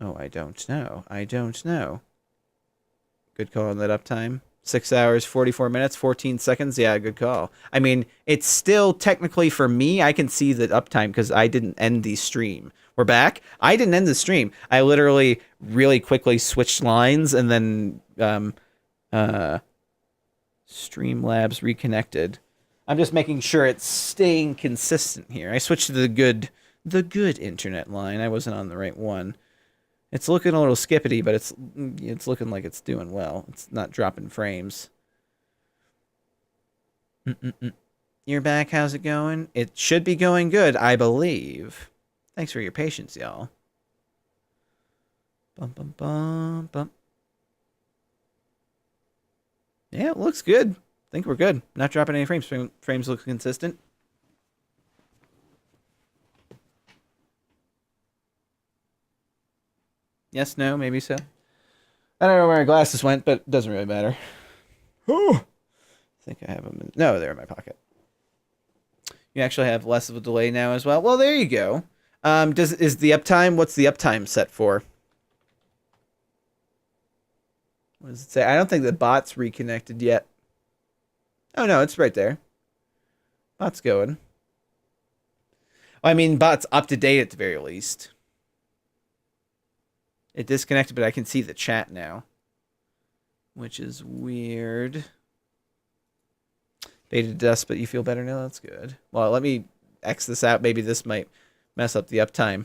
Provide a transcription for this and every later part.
Oh, I don't know. I don't know. Good call on that uptime. 6 hours, 44 minutes, 14 seconds. Yeah, good call. I mean, it's still technically for me, I can see the uptime because I didn't end the stream. We're back. I didn't end the stream. I literally really quickly switched lines and then Streamlabs reconnected. I'm just making sure it's staying consistent here. I switched to the good internet line. I wasn't on the right one. It's looking a little skippity, but it's looking like it's doing well. It's not dropping frames. You're back. How's it going? It should be going good, I believe. Thanks for your patience, y'all. Bum, bum, bum, bum. Yeah, it looks good. I think we're good. Not dropping any frames. Frames look consistent. Yes, no, maybe so. I don't know where my glasses went, but it doesn't really matter. Oh, I think I have them. No, they're in my pocket. You actually have less of a delay now as well. Well, there you go. Is the uptime? What's the uptime set for? What does it say? I don't think the bot's reconnected yet. Oh no, it's right there. Bot's going. Well, I mean, bot's up to date at the very least. It disconnected, but I can see the chat now, which is weird. Beta dust, but you feel better now? That's good. Well, let me X this out. Maybe this might mess up the uptime.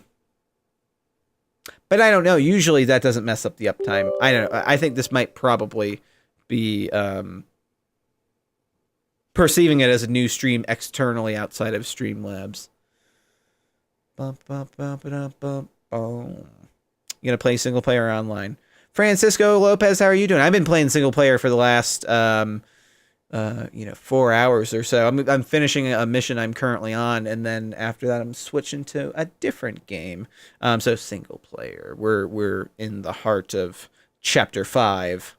But I don't know. Usually that doesn't mess up the uptime. I don't know. I think this might probably be perceiving it as a new stream externally outside of Streamlabs. Bump, bump, bump, bump, bump, boom. You gonna play single player or online? Francisco Lopez, how are you doing? I've been playing single player for the last 4 hours or so. I'm finishing a mission I'm currently on, and then after that I'm switching to a different game. So single player. We're in the heart of chapter 5.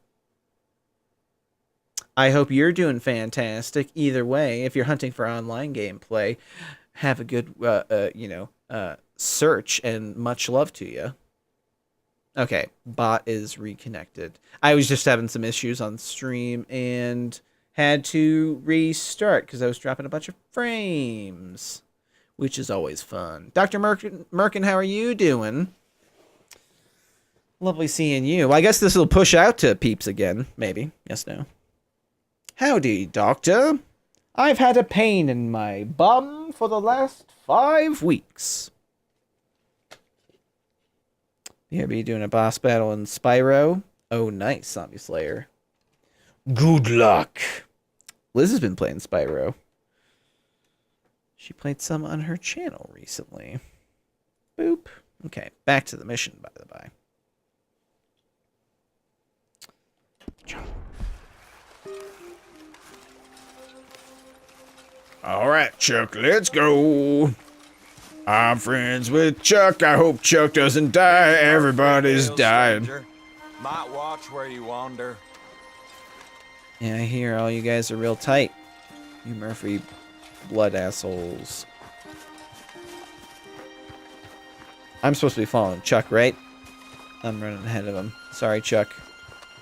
I hope you're doing fantastic. Either way, if you're hunting for online gameplay, have a good search, and much love to you. Okay, bot is reconnected. I was just having some issues on stream and had to restart because I was dropping a bunch of frames, which is always fun. Dr. Merkin, how are you doing? Lovely seeing you. Well, I guess this will push out to peeps again, maybe. Yes, no. Howdy, doctor. I've had a pain in my bum for the last 5 weeks. BRB doing a boss battle in Spyro. Oh, nice, Zombie Slayer. Good luck. Liz has been playing Spyro. She played some on her channel recently. Boop. Okay, back to the mission, by the by. All right, Chuck, let's go. I'm friends with Chuck. I hope Chuck doesn't die. Everybody's dying. Might watch where you wander. Yeah, I hear all you guys are real tight. You Murphy blood assholes. I'm supposed to be following Chuck, right? I'm running ahead of him. Sorry, Chuck.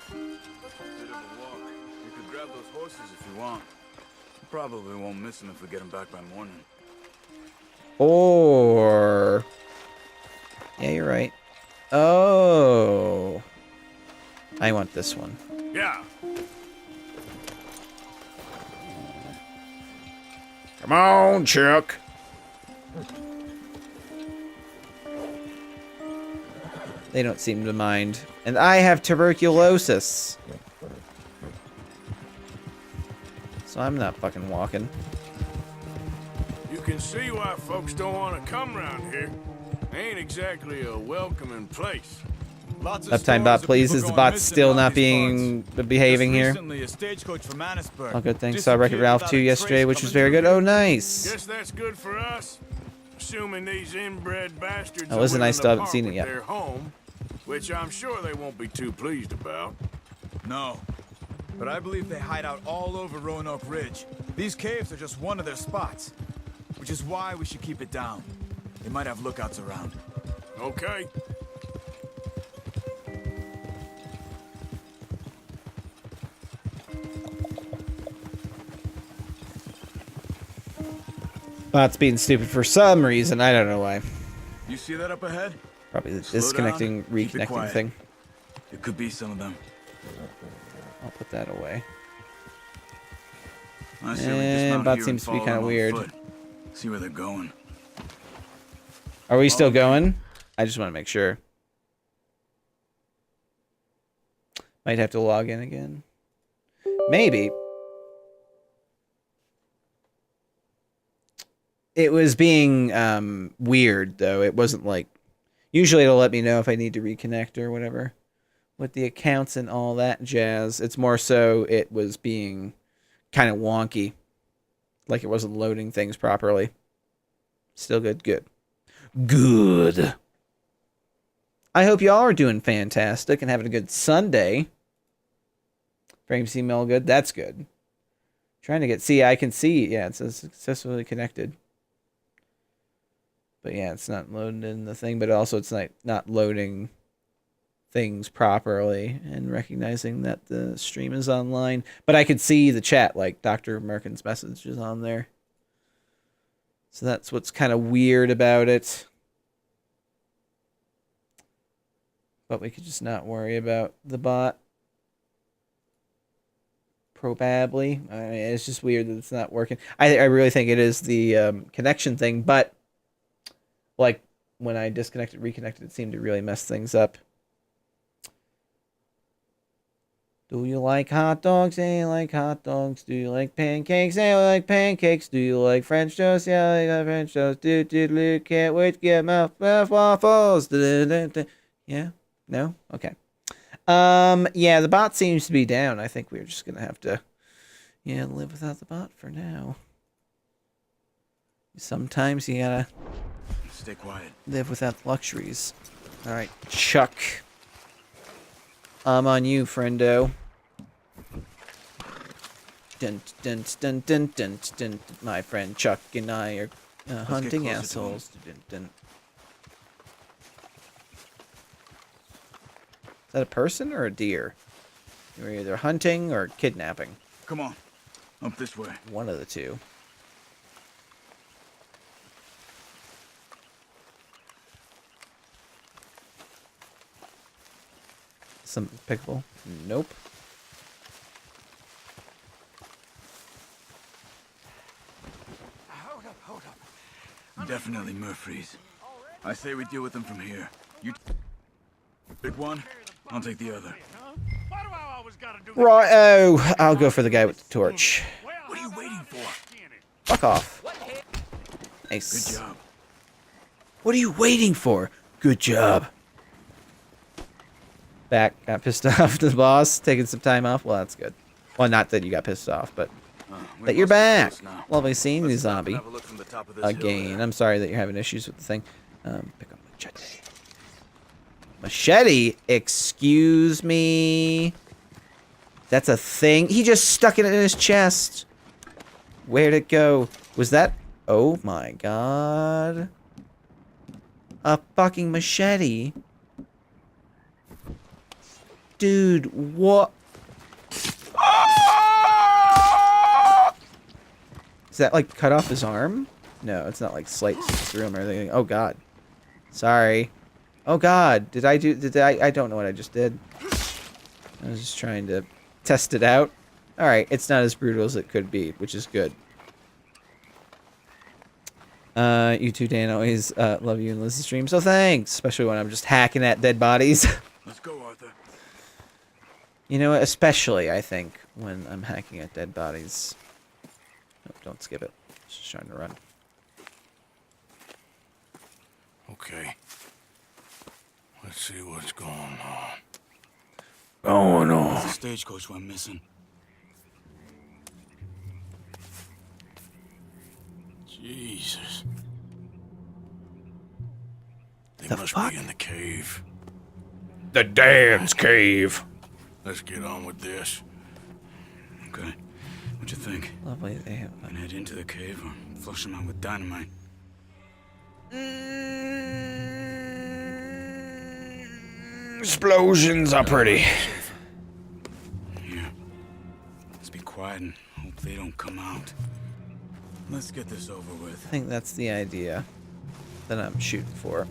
Bit of a walk. You could grab those horses if you want. You probably won't miss them if we get them back by morning. Or... yeah, you're right. Oh. I want this one. Yeah. Come on, Chuck. They don't seem to mind. And I have tuberculosis. So I'm not fucking walking. You can see why folks don't want to come around here. Ain't exactly a welcoming place. Uptime bot, please. Is the bot still not behaving here? All good things. Saw Wreck-It Ralph 2 yesterday, which was very good. Oh, nice. Guess that's good for us. Assuming these inbred bastards Oh, listen, I still haven't seen it yet. Their home, which I'm sure they won't be too pleased about. No, but I believe they hide out all over Roanoke Ridge. These caves are just one of their spots, which is why we should keep it down. They might have lookouts around. Okay. Bot's being stupid for some reason. I don't know why. You see that up ahead? Probably the Slow disconnecting, down, keep it reconnecting quiet. thing. It could be some of them. I'll put that away. I say we dismount Bot here seems to and be follow kinda them on weird. foot. See where they're going. Are we still Follow me. going? I just want to make sure. Might have to log in again. Maybe. It was being weird, though. It wasn't like... Usually it'll let me know if I need to reconnect or whatever. With the accounts and all that jazz. It's more so it was being kind of wonky. Like it wasn't loading things properly. Still good. Good. Good. I hope y'all are doing fantastic and having a good Sunday. Frames seem all good. That's good. Trying to get... See, I can see. Yeah, it says successfully connected. But yeah, it's not loading in the thing. But also it's not loading things properly and recognizing that the stream is online. But I could see the chat, like Dr. Merkin's message is on there. So that's what's kind of weird about it. But we could just not worry about the bot. Probably. I mean, it's just weird that it's not working. I really think it is the connection thing, but like when I disconnected, reconnected, it seemed to really mess things up. Do you like hot dogs? Hey, I like hot dogs. Do you like pancakes? Hey, I like pancakes. Do you like French toast? Yeah, I like French toast. Do, can't wait to get mouth waffles. Yeah? No? Okay. Yeah, the bot seems to be down. I think we're just gonna have to, live without the bot for now. Sometimes you gotta Stay quiet. live without the luxuries. All right, Chuck. I'm on you, friendo. Dun dun dun dun dun dun. My friend Chuck and I are hunting closer to assholes. Dun, dun. Is that a person or a deer? You're either hunting or kidnapping. Come on. Up this way. One of the two. Something pickable? Nope. Hold up. Definitely Murphy's. I say we deal with them from here. You pick one, I'll take the other. Why do I always gotta do Right. Oh, I'll go for the guy with the torch. What are you waiting for? Fuck off. Nice. Good job. What are you waiting for? Good job. Back. Got pissed off to the boss. Taking some time off. Well, that's good. Well, not that you got pissed off, but that you're back. Lovely seeing you, zombie. Have a look from the top of this hill Again. there. I'm sorry that you're having issues with the thing. Pick up machete. Machete? Excuse me? That's a thing? He just stuck it in his chest. Where'd it go? Was that... Oh my god. A fucking machete? Dude, what? Is that like cut off his arm? No, it's not like sliced through him or anything. Oh god. Sorry. Oh god. Did I don't know what I just did. I was just trying to test it out. Alright, it's not as brutal as it could be, which is good. You too, Dan. Always love you and listen to stream, so thanks. Especially when I'm just hacking at dead bodies. Let's go, Arthur. You know, especially, I think, when I'm hacking at dead bodies. Nope, don't skip it. Just trying to run. Okay. Let's see what's going on. The stagecoach went missing. Jesus. They The must fuck? be in the cave. The Danz cave. Let's get on with this. Okay. What you think? Lovely, they have... And head into the cave or flush them out with dynamite? Explosions are pretty. Here. Let's be quiet and hope they don't come out. Let's get this over with. I think that's the idea that I'm shooting for.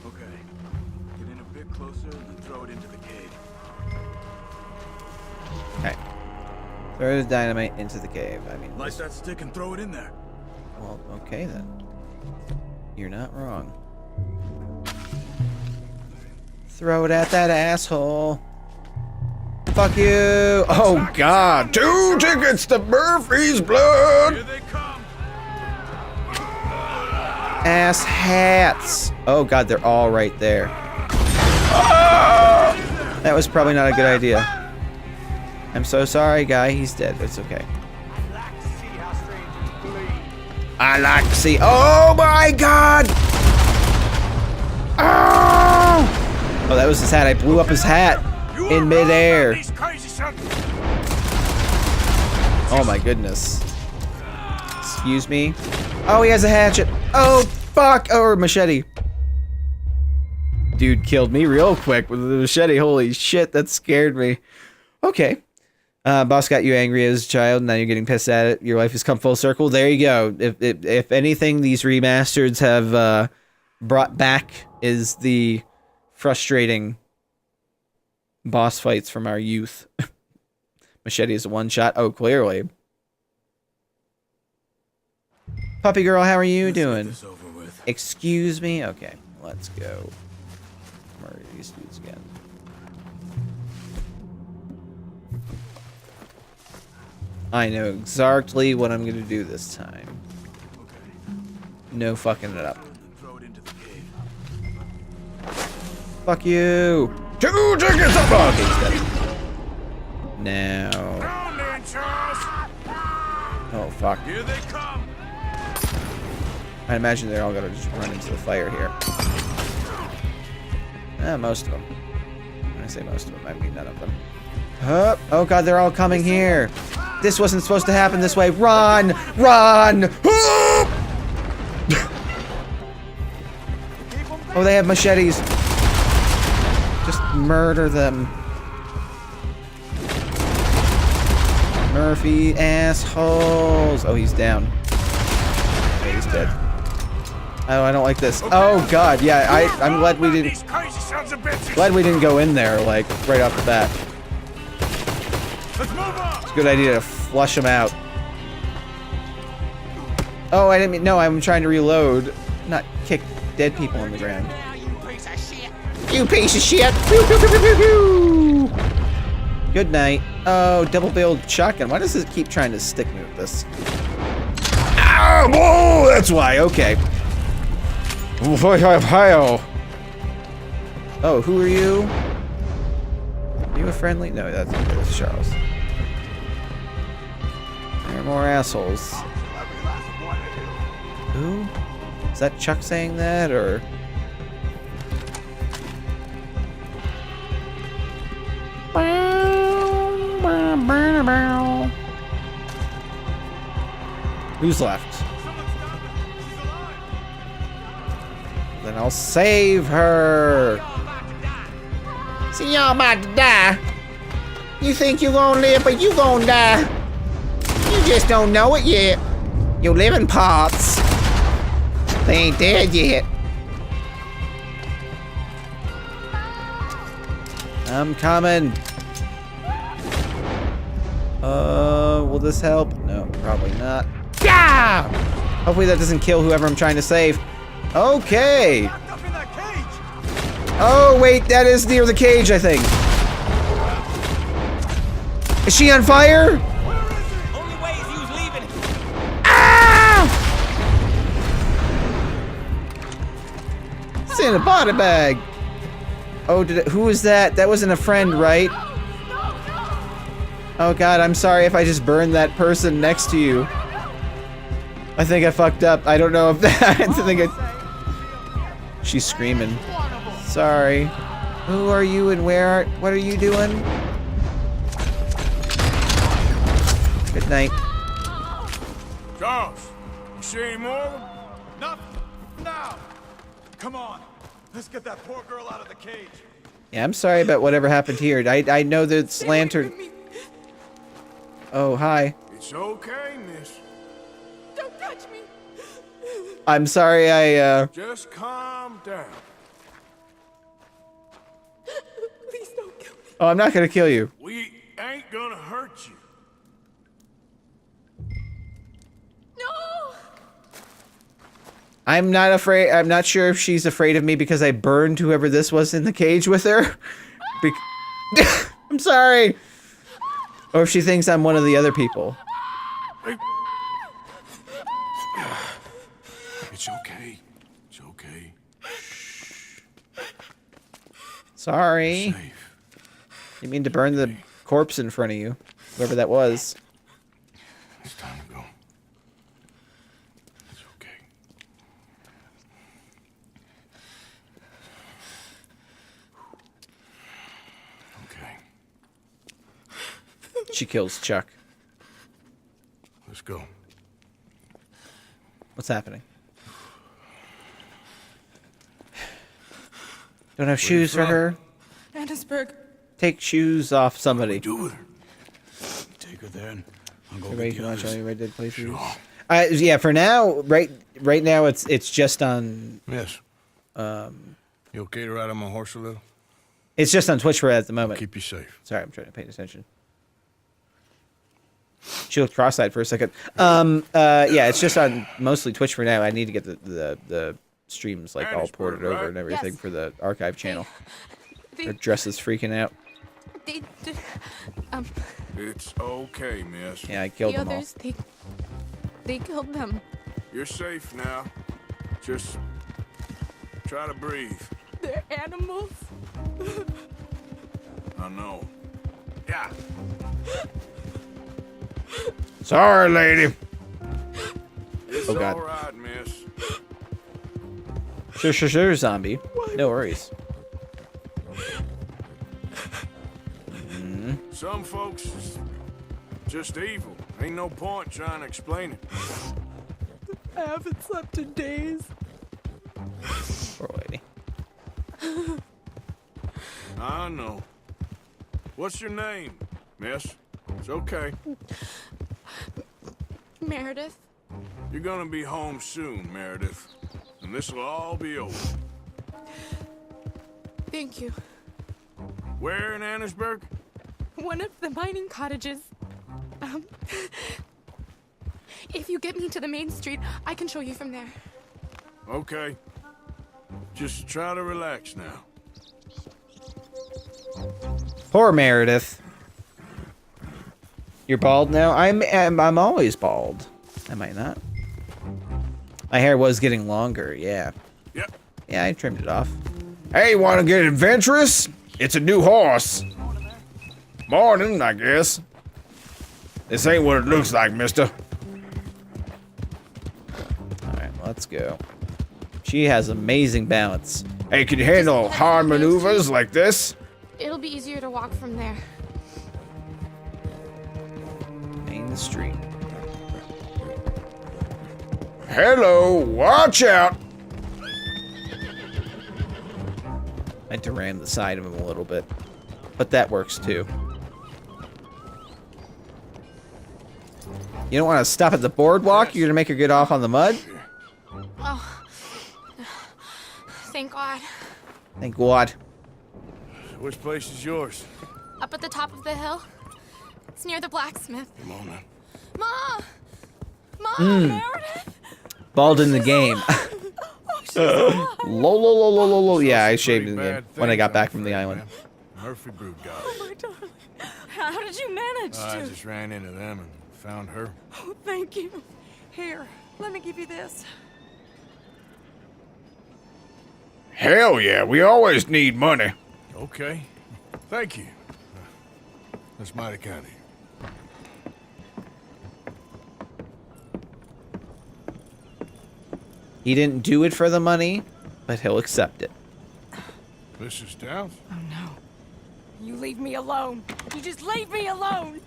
Okay. Get in a bit closer and then throw it into the cave. Okay. Throw the dynamite into the cave. I mean, Light that stick and throw it in there. well, okay then. You're not wrong. Throw it at that asshole. Fuck you. Oh, God. 2 tickets to Murphy's Blood! Here they come. Ass hats. Oh, God, they're all right there. That was probably not a good idea. I'm so sorry, guy. He's dead. It's okay. I like to see. Oh, my God. Oh! Oh, that was his hat. I blew up his hat in midair. These crazy sons. Oh my goodness. Excuse me. Oh, he has a hatchet. Oh, fuck. Oh, or machete. Dude killed me real quick with the machete. Holy shit, that scared me. Okay. Boss got you angry as a child, now you're getting pissed at it. Your life has come full circle. There you go. If anything, these remasters have brought back is the frustrating boss fights from our youth. Machete is a one-shot. Oh, clearly. Puppy girl, how are you doing? This over with. Excuse me? Okay, let's go. Murder these dudes again. I know exactly what I'm going to do this time. No fucking it up. Throw it into the cave. Fuck you! 2 tickets to Oh, okay, he's dead. Now. Down there, Charles. Oh, fuck. Here they come. I imagine they're all gonna just run into the fire here. Most of them. When I say most of them, I mean none of them. Oh god, they're all coming here. This wasn't supposed to happen this way. Run! Run! Oh, they have machetes. Just murder them. Murphy assholes. Oh, he's down. Okay, he's dead. Oh, I don't like this. Oh god, yeah, I'm glad we didn't. These crazy sons of bitches. Glad we didn't go in there like right off the bat. Let's move on. It's a good idea to flush them out. Oh, I didn't mean. No, I'm trying to reload, not kick dead people on the ground. You piece of shit! Pew, pew, pew, pew, pew, pew. Good night. Oh, double-barreled shotgun. Why does it keep trying to stick me with this? Ah, whoa! That's why. Okay. Oh, who are you? Are you a friendly? No, that's Charles. There are more assholes. Who? Is that Chuck saying that, or? Who's left? Then I'll save her. See, y'all about to die. You think you gonna live, but you gonna die. You just don't know it yet. You live in parts. They ain't dead yet. I'm coming. Will this help? No, probably not. Yeah! Hopefully that doesn't kill whoever I'm trying to save. Okay. Oh, wait, that is near the cage, I think. Is she on fire? Only way is he was leaving. Ah! It's in a body bag. Oh, who was that? That wasn't a friend, right? Oh god, I'm sorry if I just burned that person next to you. I think I fucked up. I don't know if that. I think she's screaming. Sorry. Who are you and where? What are you doing? Good night. Charles, you see any more? Nothing. Now. Come on. Let's get that poor girl out of the cage. Yeah, I'm sorry about whatever happened here. I know that it's lantern. Oh, hi. It's okay, miss. Don't touch me. I'm sorry Just calm down. Please don't kill me. Oh, I'm not gonna kill you. We ain't gonna hurt you. No. I'm not afraid. I'm not sure if she's afraid of me because I burned whoever this was in the cage with her. I'm sorry. Or if she thinks I'm one of the other people. Hey. It's okay. It's okay. Sorry. Safe. You mean to burn the corpse in front of you, whoever that was. It's time to go. It's okay. Okay. She kills Chuck. Let's go. What's happening? Don't have shoes for from? her? Annisburg. Take shoes off somebody. Do with her. Take her then. I'll go Everybody get can the watch all others. your Red Dead playthroughs. Sure. Yeah, for now, right now it's just on Yes. You okay to ride on my horse a little? it's just on Twitch for at the moment. Keep you safe. Sorry, I'm trying to pay attention. She looked cross-eyed for a second. Yeah, it's just on mostly Twitch for now. I need to get the streams like all ported Harrisburg, over right? and everything Yes. for the archive channel. They, Her dress is freaking out. they, It's okay, miss. Yeah, I killed the them all. others, they killed them. You're safe now. Just try to breathe. They're animals. I know. Yeah. Sorry, lady. It's Oh, God. all right, miss. Sure, zombie. No worries. Some folks is just evil. Ain't no point trying to explain it. I haven't slept in days. Poor lady. I know. What's your name, miss? It's okay. Meredith. You're gonna be home soon, Meredith. And this'll all be over. Thank you. Where in Annisburg? One of the mining cottages. If you get me to the main street, I can show you from there. Okay. Just try to relax now. Poor Meredith. You're bald now? I'm always bald. Am I not? My hair was getting longer, yeah. Yep. Yeah, I trimmed it off. Hey, want to get adventurous? It's a new horse. Morning, I guess. This ain't what it looks like, mister. Alright, let's go. She has amazing balance. Hey, can you handle hard maneuvers like this? It'll be easier to walk from there. Main street. Hello, watch out. I had to ram the side of him a little bit. But that works too. You don't want to stop at the boardwalk? You're gonna make her get off on the mud? Oh. Thank God. Thank God. Which place is yours? Up at the top of the hill. It's near the blacksmith. Come on now. Mom! Mom, Meredith! Bald in the game. Lol. Yeah, I Some shaved pretty in the game bad when I things, got I'm back from the afraid, island. man. Murphy Brood guys. Oh, my darling. How did you manage I to? just ran into them and found her. Oh, thank you. Here, let me give you this. Hell yeah, we always need money. Okay. Thank you. That's mighty kind of you. He didn't do it for the money, but he'll accept it. Mrs. Danz? Oh, no. You leave me alone. You just leave me alone.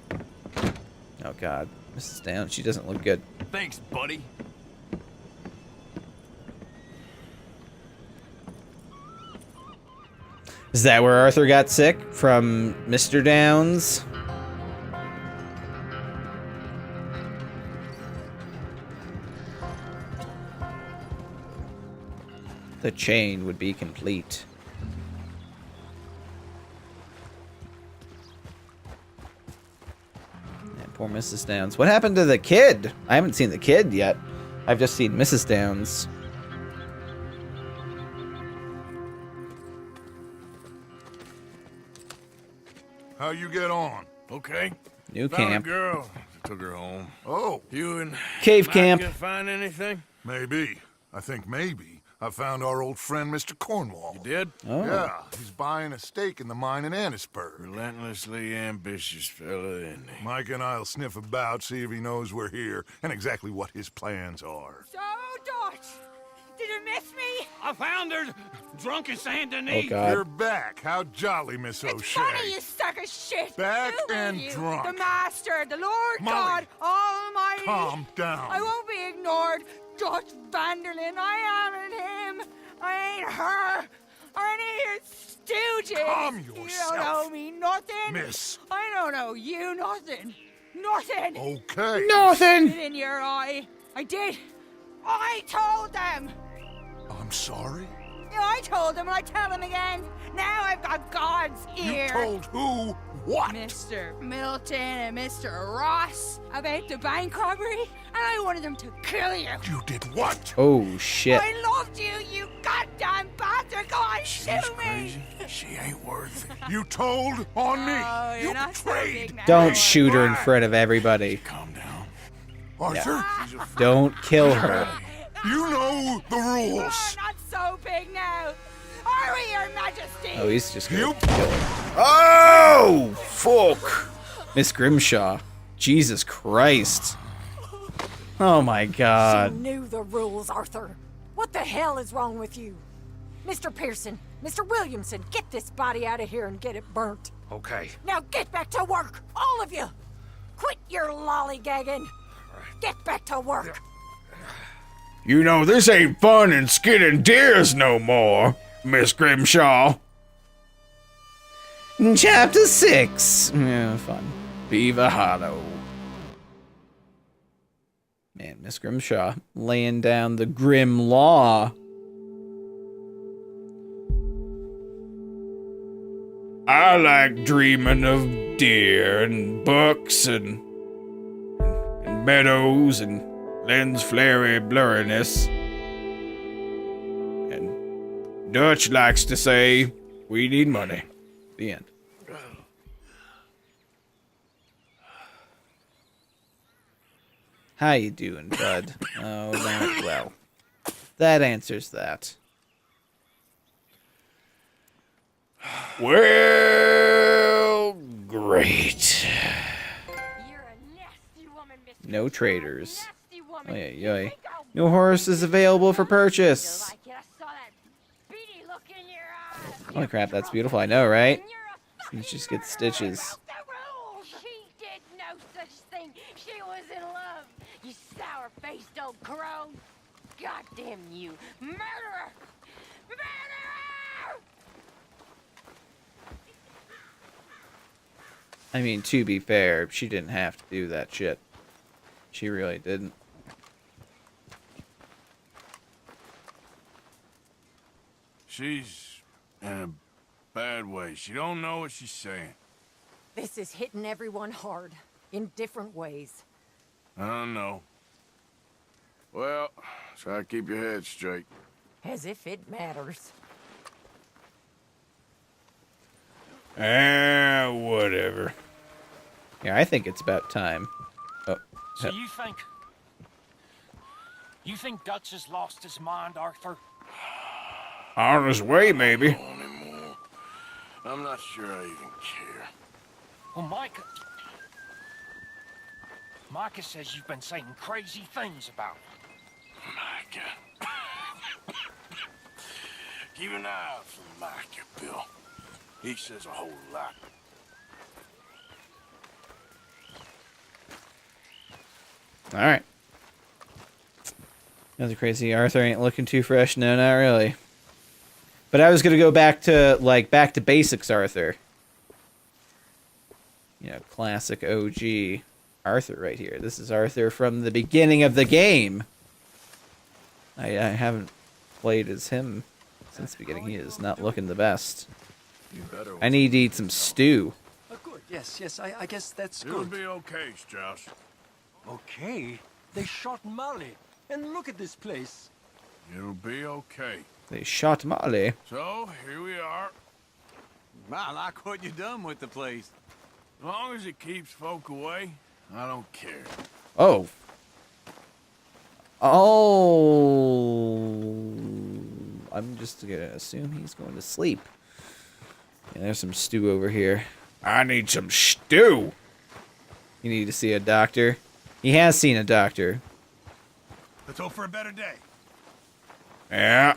Oh God, Mrs. Down, she doesn't look good. Thanks, buddy. Is that where Arthur got sick? From Mr. Downs? The chain would be complete. And poor Mrs. Downs. What happened to the kid? I haven't seen the kid yet. I've just seen Mrs. Downs. How you get on? Okay. New Found camp. a girl. Took her home. Oh, you and Cave Mike camp. gonna find anything? Maybe. I think maybe. I found our old friend, Mr. Cornwall. You did? Oh. Yeah, he's buying a stake in the mine in Annisburg. Relentlessly ambitious fella, isn't he? Mike and I'll sniff about, see if he knows we're here, and exactly what his plans are. So, Dutch, did you miss me? I found her, drunk in Saint Oh, Denis. You're God. back. How jolly, Miss It's O'Shea. funny, you suck of shit. Back Who are and you? drunk. The Master, the Lord Molly. God Almighty. Calm down. I won't be ignored. Dutch Vanderlyn, I am him. I ain't her. Or any of your stooges. Calm You don't yourself. owe me nothing. Miss. I don't owe you nothing. Nothing. Okay. Nothing! Spit in your eye. I did. I told them. I'm sorry? Yeah, I told them and I tell them again. Now I've got God's ear. You told who what? Mr. Milton and Mr. Ross about the bank robbery, and I wanted them to kill you. You did what? Oh, shit. I loved you, you goddamn bastard! Go on, She's shoot crazy. me! She ain't worth it. You told on me. Oh, you're You not so betrayed. big now. Don't shoot her in front of everybody. Calm down. Arthur, Don't kill her. you know the You're rules. not so big now. Are we, Your Majesty? Oh, he's just gonna You- kill her. Oh, fuck. Miss Grimshaw. Jesus Christ. Oh my You God. knew the rules, Arthur. What the hell is wrong with you? Mr. Pearson, Mr. Williamson, get this body out of here and get it burnt. Okay. Now get back to work, all of you. Quit your lollygagging. Get back to work. You know, this ain't fun and skinning deers no more, Miss Grimshaw. Chapter 6. Yeah, fun. Beaver Hollow. Man, Miss Grimshaw laying down the grim law. I like dreaming of deer and bucks and meadows and lens flary blurriness. And Dutch likes to say, we need money. The end. How you doing, bud? Oh, not well. That answers that. Well, great. You're a nasty woman, Mr. No traders. Nasty woman. Oy, oy, oy. No horse is available for purchase. Like it. I saw that beady look in your eyes. Holy crap, that's beautiful. I know, right? And you're a You fucking just get murderer. stitches. Broke the rules. She did no such thing. She was in love. You sour-faced old crone. Goddamn you, murderer! Murderer! I mean, to be fair, she didn't have to do that shit. She really didn't. She's in a bad way. She don't know what she's saying. This is hitting everyone hard, in different ways. I don't know. Well, try to keep your head straight. As if it matters. Whatever. Yeah, I think it's about time. Oh, So you think Dutch has lost his mind, Arthur? On his way, maybe. Anymore. I'm not sure I even care. Well, Micah says you've been saying crazy things about him. Micah. Keep an eye out for Micah, Bill. He says a whole lot. all right. That's crazy. Arthur ain't looking too fresh. No, not really. But I was gonna go back to back to basics, Arthur. You know, classic OG Arthur right here. This is Arthur from the beginning of the game. I haven't played as him since the beginning. He is not looking the best. I need to eat some stew. Good. Yes. I guess that's It'll good. be okay, Strauss. Okay. They shot Molly. And look at this place. It'll be okay. They shot Molly. So, here we are. I like what you done with the place. As long as it keeps folk away, I don't care. Oh. Oh. I'm just gonna assume he's going to sleep. Yeah, there's some stew over here. I need some stew. You need to see a doctor. He has seen a doctor. Let's hope for a better day. Yeah.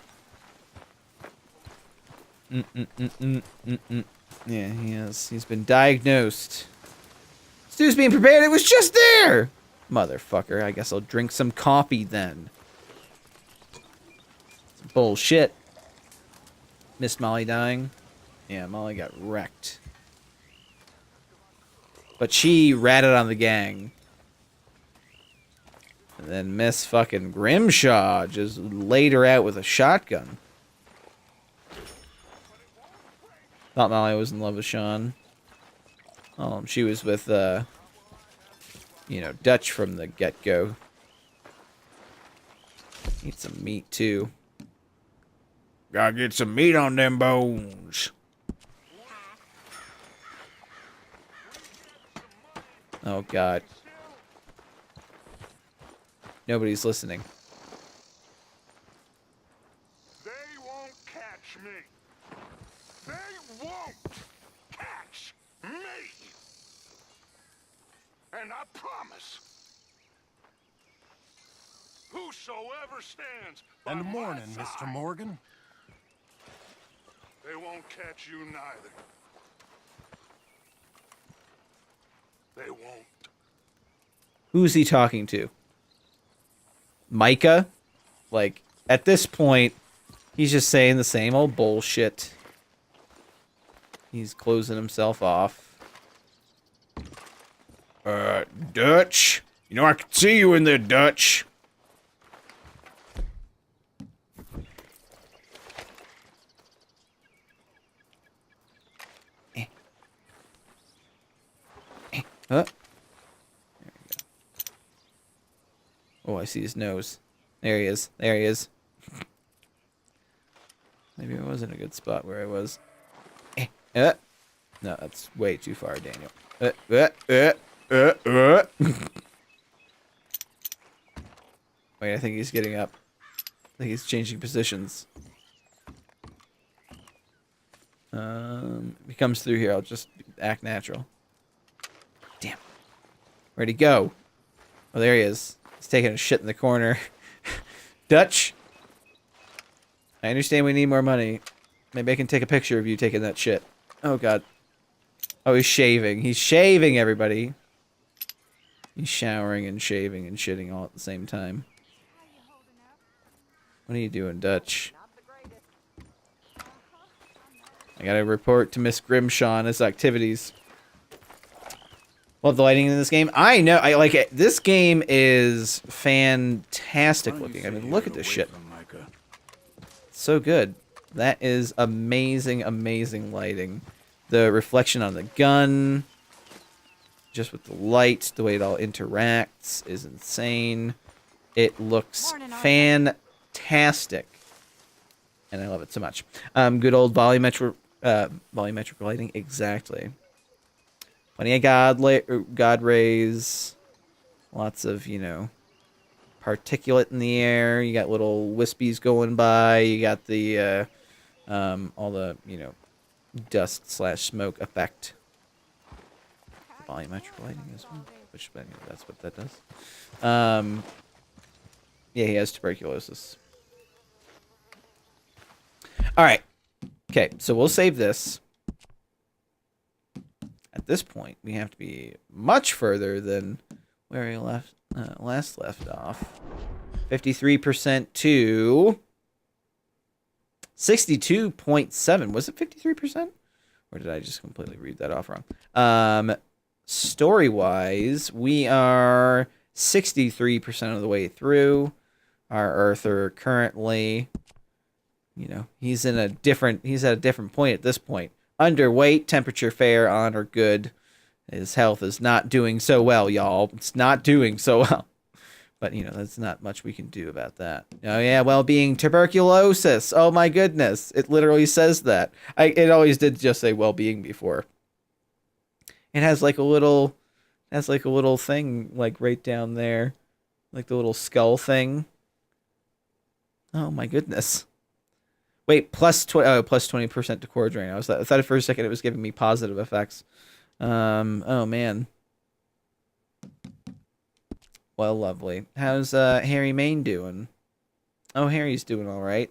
Yeah, he has. He's been diagnosed. Stew's being prepared. It was just there. Motherfucker. I guess I'll drink some coffee then. Bullshit. Missed Molly dying. Yeah, Molly got wrecked. But she ratted on the gang. And then Miss fucking Grimshaw just laid her out with a shotgun. Thought Molly was in love with Sean. She was with, you know, Dutch from the get-go. Eat some meat, too. Gotta get some meat on them bones. Oh, God. Nobody's listening. They won't catch me. They won't catch me. And I promise, whosoever stands by And my morning, side, Mr. Morgan. they won't catch you neither. They won't. Who's he talking to? Micah? Like, at this point, he's just saying the same old bullshit. He's closing himself off. Dutch? You know, I can see you in there, Dutch. There we go. Oh, I see his nose. There he is. There he is. Maybe I wasn't a good spot where I was. No, that's way too far, Daniel. Wait, I think he's getting up. I think he's changing positions. If he comes through here, I'll just act natural. Damn. Where'd he go? Oh, there he is. He's taking a shit in the corner. Dutch. I understand we need more money. Maybe I can take a picture of you taking that shit. Oh, God. Oh, he's shaving. He's shaving, everybody. He's showering and shaving and shitting all at the same time. What are you doing, Dutch? I gotta report to Miss Grimshaw on his activities. Love the lighting in this game. I know. I like it. This game is fantastic looking. I mean, look at this shit. So good. That is amazing, amazing lighting. The reflection on the gun, just with the light, the way it all interacts is insane. It looks fantastic. And I love it so much. Good old volumetric lighting, exactly. Plenty of God rays. Lots of, you know, particulate in the air. You got little wispies going by. You got the all the, you know, dust / smoke effect. Volumetric lighting as well. Which, anyway, that's what that does. Yeah, he has tuberculosis. All right. Okay, so we'll save this. At this point, we have to be much further than where we last left off. 53% to 62.7. Was it 53%? Or did I just completely read that off wrong? Story-wise, we are 63% of the way through. Our Earther currently, he's at a different point at this point. Underweight, temperature fair, on or good. His health is not doing so well, y'all. It's not doing so well. But, that's not much we can do about that. Oh, yeah, well-being, tuberculosis. Oh, my goodness. It literally says that. It always did just say well-being before. It has like a little thing, like right down there. Like the little skull thing. Oh, my goodness. Wait, plus 20% to core drain. I thought for a second it was giving me positive effects. Oh, man. Well, lovely. How's Harry Main doing? Oh, Harry's doing all right.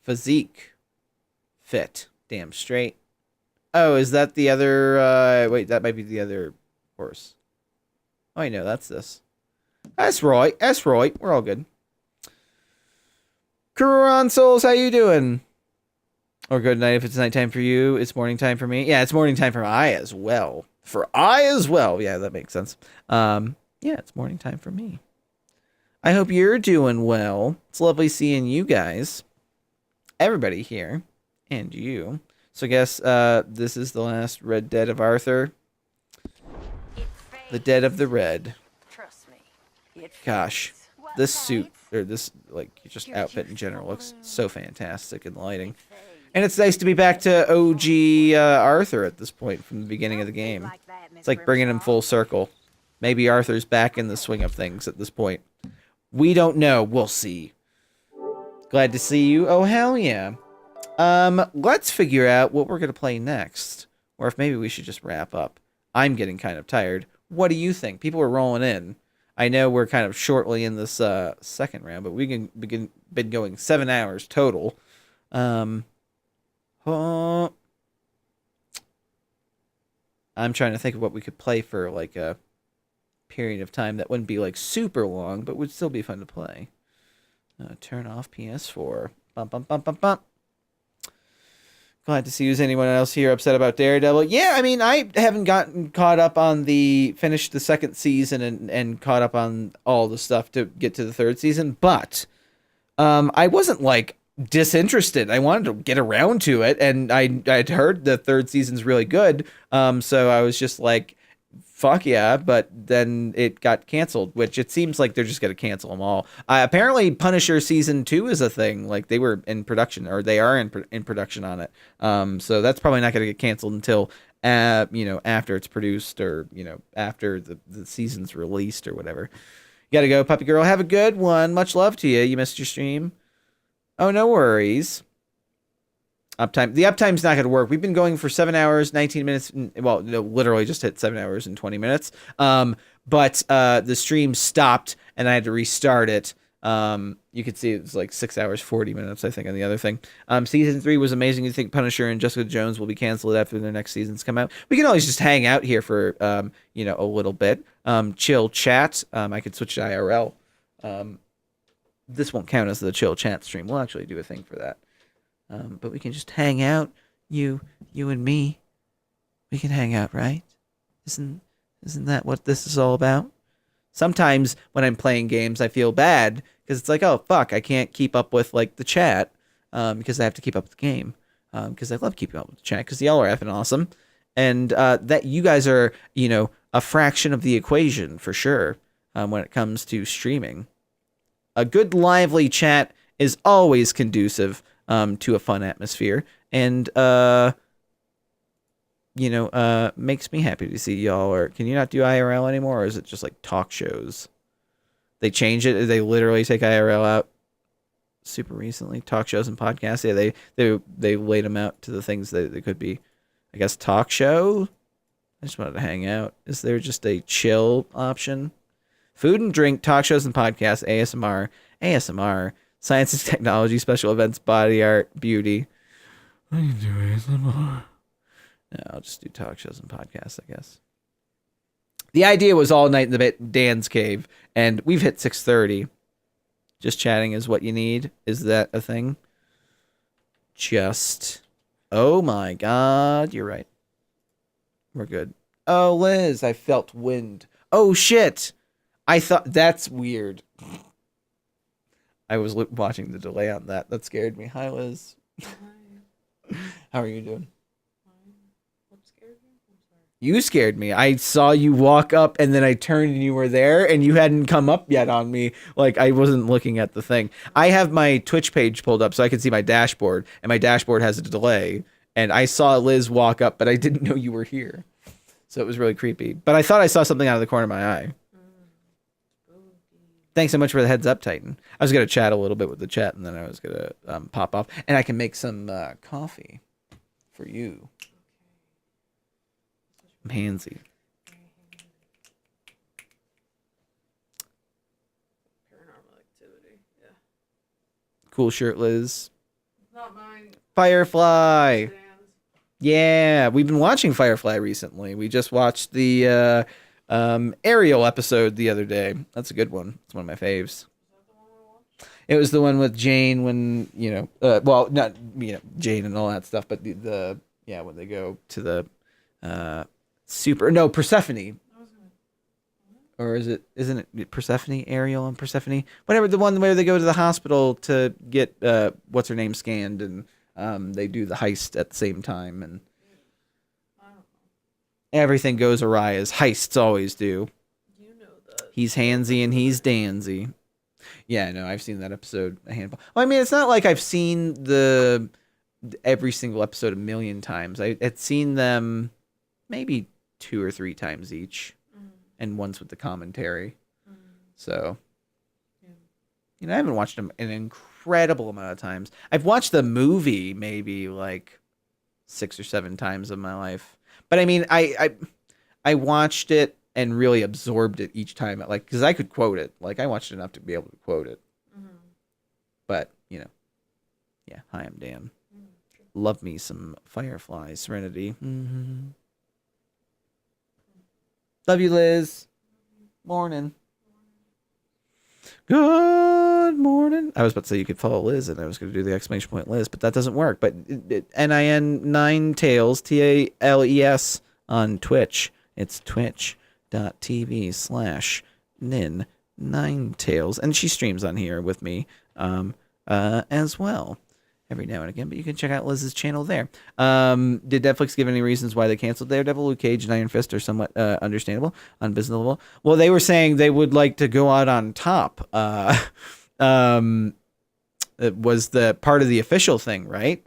Physique. Fit. Damn straight. Oh, is that the other... wait, that might be the other horse. Oh, I know, that's this. That's right. That's right. We're all good. Kuran Souls, how you doing? Or good night if it's nighttime for you. It's morning time for me. Yeah, it's morning time for I as well. Yeah, that makes sense. Yeah, it's morning time for me. I hope you're doing well. It's lovely seeing you guys. Everybody here. And you. So I guess this is the last Red Dead of Arthur. The Dead of the Red. Trust me. Gosh. This suit, or this, just outfit in general looks so fantastic in the lighting. And it's nice to be back to OG Arthur at this point from the beginning of the game. It's like bringing him full circle. Maybe Arthur's back in the swing of things at this point. We don't know. We'll see. Glad to see you. Oh, hell yeah. Let's figure out what we're going to play next. Or if maybe we should just wrap up. I'm getting kind of tired. What do you think? People are rolling in. I know we're kind of shortly in this second round, but we can been going 7 hours total. I'm trying to think of what we could play for like a period of time that wouldn't be like super long, but would still be fun to play. Turn off PS4. Bum, bum, bum, bum, bum. Glad to see you. Is anyone else here upset about Daredevil? Yeah, I mean, I haven't gotten caught up on finished the second season and caught up on all the stuff to get to the third season, but I wasn't like disinterested. I wanted to get around to it, and I'd heard the third season's really good, so I was just like, fuck yeah, but then it got canceled, which it seems like they're just going to cancel them all. Apparently Punisher season 2 is a thing. Like they were in production, or they are in production on it. So that's probably not going to get canceled until, after it's produced, or, after the season's released or whatever. You got to go, puppy girl. Have a good one. Much love to you. You missed your stream. Oh, no worries. Uptime. The uptime's not going to work. We've been going for 7 hours, 19 minutes. Well, no, literally just hit 7 hours and 20 minutes. But the stream stopped and I had to restart it. You could see it was like 6 hours, 40 minutes, I think, on the other thing. Season 3 was amazing. You think Punisher and Jessica Jones will be canceled after their next seasons come out? We can always just hang out here for, a little bit. Chill chat. I could switch to IRL. This won't count as the chill chat stream. We'll actually do a thing for that. But we can just hang out, you and me. We can hang out, right? Isn't that what this is all about? Sometimes when I'm playing games, I feel bad because it's like, oh fuck, I can't keep up with like the chat because I have to keep up with the game because I love keeping up with the chat because y'all are effing awesome, and that you guys are a fraction of the equation for sure when it comes to streaming. A good lively chat is always conducive to a fun atmosphere, and makes me happy to see y'all. Or can you not do IRL anymore, or is it just like talk shows? They change it. They literally take IRL out super recently. Talk shows and podcasts. Yeah, they laid them out to the things that they could be. I guess talk show. I just wanted to hang out. Is there just a chill option? Food and drink, talk shows and podcasts, ASMR. Science and technology, special events, body art, beauty. I can do ASMR. No, I'll just do talk shows and podcasts, I guess. The idea was all night in the Danz cave, and we've hit 6:30. Just chatting is what you need. Is that a thing? Oh my God. You're right. We're good. Oh, Liz, I felt wind. Oh, shit. I thought that's weird. I was watching the delay on that. That scared me. Hi, Liz. Hi. How are you doing? What scared you? I'm sorry. You scared me. I saw you walk up and then I turned and you were there and you hadn't come up yet on me. Like I wasn't looking at the thing. I have my Twitch page pulled up so I can see my dashboard, and my dashboard has a delay. And I saw Liz walk up, but I didn't know you were here. So it was really creepy. But I thought I saw something out of the corner of my eye. Thanks so much for the heads up, Titan. I was going to chat a little bit with the chat, and then I was going to pop off. And I can make some coffee for you. I'm handsy. Paranormal activity, yeah. Cool shirt, Liz. Not mine. Firefly. Yeah, we've been watching Firefly recently. We just watched the Ariel episode the other day. That's a good one. It's one of my faves. It was the one with Jane when, well, not, Jane and all that stuff, but the when they go to the Persephone. Or isn't it Persephone, Ariel and Persephone? Whatever, the one where they go to the hospital to get what's her name scanned, and they do the heist at the same time, and everything goes awry as heists always do. You know that. He's handsy and he's danzy. Yeah, no, I've seen that episode a handful. Well, I mean, it's not like I've seen every single episode a million times. I had seen them maybe 2 or 3 times each, and once with the commentary. So, I haven't watched them an incredible amount of times. I've watched the movie maybe like 6 or 7 times in my life. But I mean, I watched it and really absorbed it each time. Like, because I could quote it. Like, I watched enough to be able to quote it. But, yeah. Hi, I'm Dan. Love me some Firefly Serenity. Love you, Liz. Morning. Good morning. I was about to say you could follow Liz, and I was going to do the exclamation point Liz, but that doesn't work. But NIN 9 Tails, TALES on Twitch. It's twitch.tv/nin 9 Tails, and she streams on here with me as well every now and again. But you can check out Liz's channel there. Did Netflix give any reasons why they canceled Daredevil, Luke Cage, and Iron Fist are somewhat understandable, unbusinessable? Well, they were saying they would like to go out on top. It was the part of the official thing, right?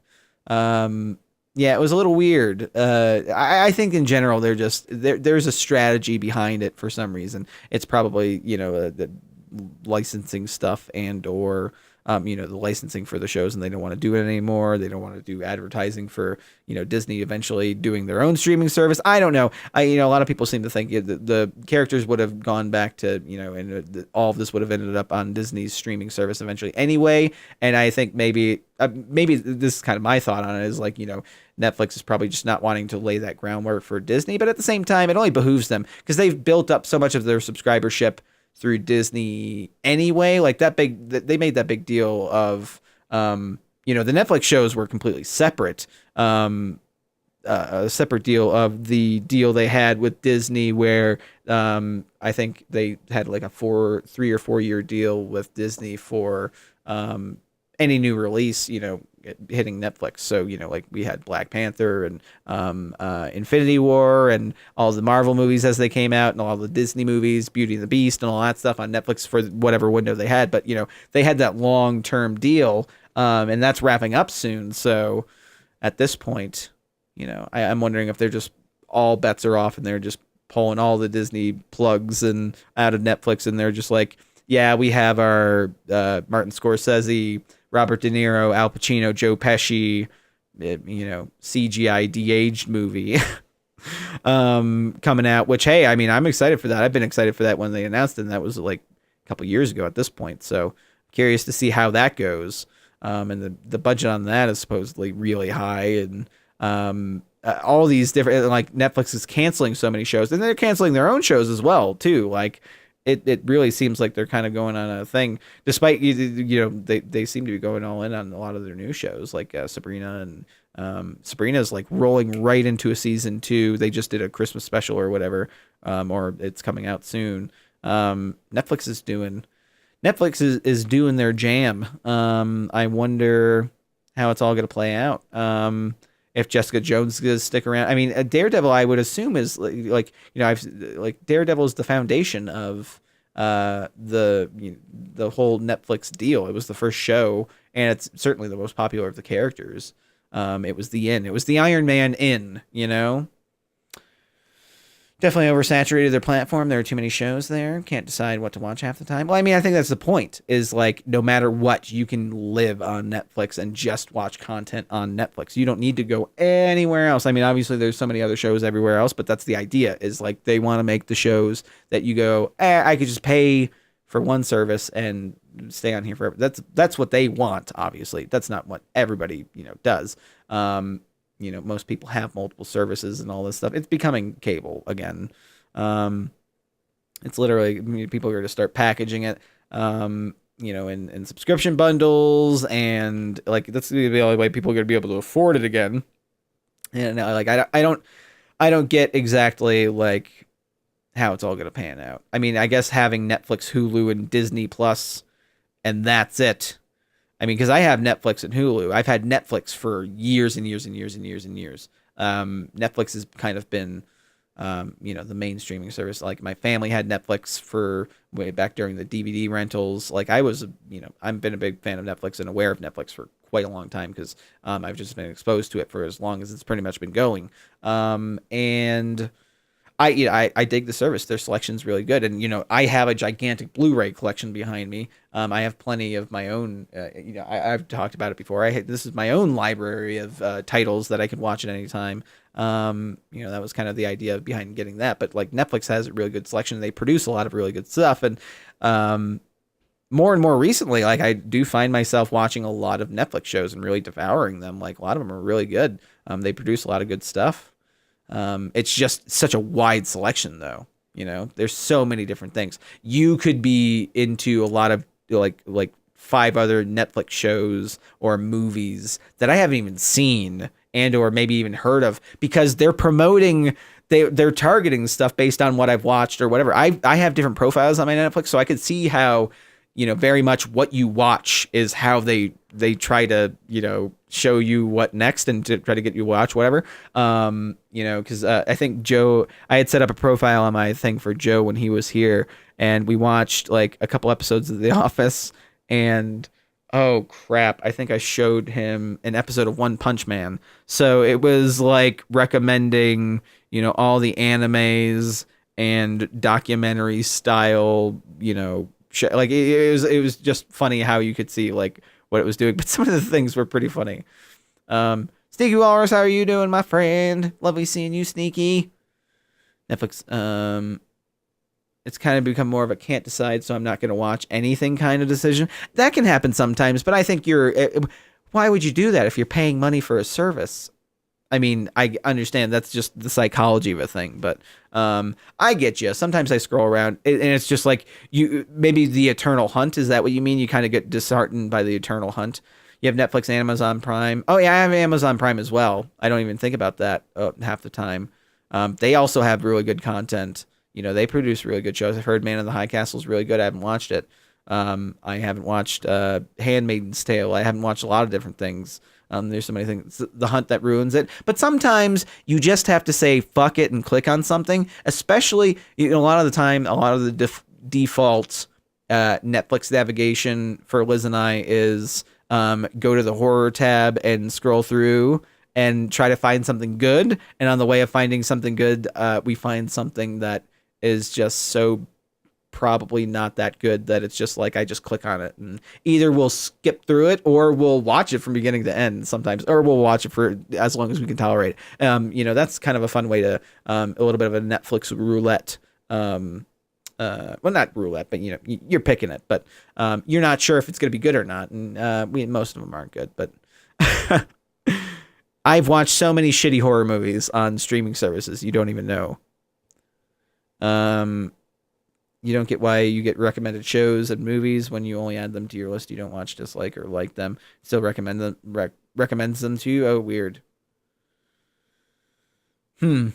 Yeah, it was a little weird. I think in general there's a strategy behind it for some reason. It's probably the licensing stuff or the licensing for the shows, and they don't want to do it anymore. They don't want to do advertising for Disney eventually doing their own streaming service. I don't know. A lot of people seem to think the characters would have gone back to and all of this would have ended up on Disney's streaming service eventually anyway. And I think maybe this is kind of my thought on it is like Netflix is probably just not wanting to lay that groundwork for Disney, but at the same time it only behooves them because they've built up so much of their subscribership through Disney anyway. Like they made that big deal of the Netflix shows were completely separate, a separate deal of the deal they had with Disney where I think they had like a 3 or 4 year deal with Disney for any new release hitting Netflix. So like we had Black Panther and Infinity War and all the Marvel movies as they came out and all the Disney movies, Beauty and the Beast and all that stuff on Netflix for whatever window they had. But they had that long-term deal, and that's wrapping up soon. So at this point, I'm wondering if they're just all bets are off and they're just pulling all the Disney plugs and out of Netflix, and they're just like, yeah, we have our Martin Scorsese, Robert De Niro, Al Pacino, Joe Pesci, CGI de-aged movie coming out, which, hey, I mean, I'm excited for that. I've been excited for that when they announced it, and that was like a couple years ago at this point. So curious to see how that goes. And the budget on that is supposedly really high, and all these different, like Netflix is canceling so many shows, and they're canceling their own shows as well, too. Like, It really seems like they're kind of going on a thing, despite they seem to be going all in on a lot of their new shows like Sabrina, and Sabrina's like rolling right into a season 2. They just did a Christmas special or whatever, or it's coming out soon. Netflix is doing their jam. I wonder how it's all going to play out. If Jessica Jones is going to stick around. I mean, Daredevil, I would assume is Daredevil is the foundation of the whole Netflix deal. It was the first show, and it's certainly the most popular of the characters. It was the Iron Man in, Definitely oversaturated their platform. There are too many shows there. Can't decide what to watch half the time. Well, I mean, I think that's the point, is like, no matter what, you can live on Netflix and just watch content on Netflix. You don't need to go anywhere else. I mean, obviously there's so many other shows everywhere else, but that's the idea, is like, they want to make the shows that you go, I could just pay for one service and stay on here forever. That's what they want, obviously. That's not what everybody, does. Most people have multiple services and all this stuff. It's becoming cable again. It's literally, people are going to start packaging it, in subscription bundles, and like, that's the only way people are going to be able to afford it again. And like, I don't get exactly like how it's all going to pan out. I mean, I guess having Netflix, Hulu, and Disney Plus, and that's it. I mean, because I have Netflix and Hulu. I've had Netflix for years and years and years and years and years. Netflix has kind of been, the main streaming service. Like, my family had Netflix for way back during the DVD rentals. Like, I've been a big fan of Netflix and aware of Netflix for quite a long time, because I've just been exposed to it for as long as it's pretty much been going. And I dig the service. Their selection's really good, and I have a gigantic Blu-ray collection behind me. I have plenty of my own. I've talked about it before. This is my own library of titles that I can watch at any time. That was kind of the idea behind getting that. But like, Netflix has a really good selection. They produce a lot of really good stuff, and more and more recently, like, I do find myself watching a lot of Netflix shows and really devouring them. Like, a lot of them are really good. They produce a lot of good stuff. It's just such a wide selection, though. There's so many different things. You could be into a lot of like 5 other Netflix shows or movies that I haven't even seen and or maybe even heard of, because they're promoting, they're targeting stuff based on what I've watched or whatever. I have different profiles on my Netflix, so I could see how, very much what you watch is how they try to, show you what next and to try to get you to watch whatever. Because I think Joe, I had set up a profile on my thing for Joe when he was here, and we watched like a couple episodes of The Office, and oh crap, I think I showed him an episode of One Punch Man. So it was like recommending, all the animes and documentary style, like it was just funny how you could see like what it was doing, but some of the things were pretty funny. Sneaky Walrus, how are you doing, my friend? Lovely seeing you, Sneaky. Netflix, it's kind of become more of a can't decide, so I'm not going to watch anything kind of decision. That can happen sometimes, but I think why would you do that if you're paying money for a service? I mean, I understand that's just the psychology of a thing, but I get you. Sometimes I scroll around, and it's just like, maybe the eternal hunt. Is that what you mean? You kind of get disheartened by the eternal hunt. You have Netflix and Amazon Prime. Oh, yeah, I have Amazon Prime as well. I don't even think about that half the time. They also have really good content. They produce really good shows. I've heard Man in the High Castle is really good. I haven't watched it. I haven't watched Handmaid's Tale. I haven't watched a lot of different things. There's so many things. The Hunt that ruins it. But sometimes you just have to say fuck it and click on something. Especially, a lot of the time, a lot of the default Netflix navigation for Liz and I is go to the horror tab and scroll through and try to find something good. And on the way of finding something good, we find something that is just so probably not that good that it's just like I just click on it, and either we'll skip through it or we'll watch it from beginning to end sometimes, or we'll watch it for as long as we can tolerate. That's kind of a fun way to a little bit of a Netflix roulette. Well, not roulette, but you're picking it, but you're not sure if it's going to be good or not, and most of them aren't good. But I've watched so many shitty horror movies on streaming services you don't even know. You don't get why you get recommended shows and movies when you only add them to your list. You don't watch, dislike, or like them. Still recommends them to you. Oh, weird. Well,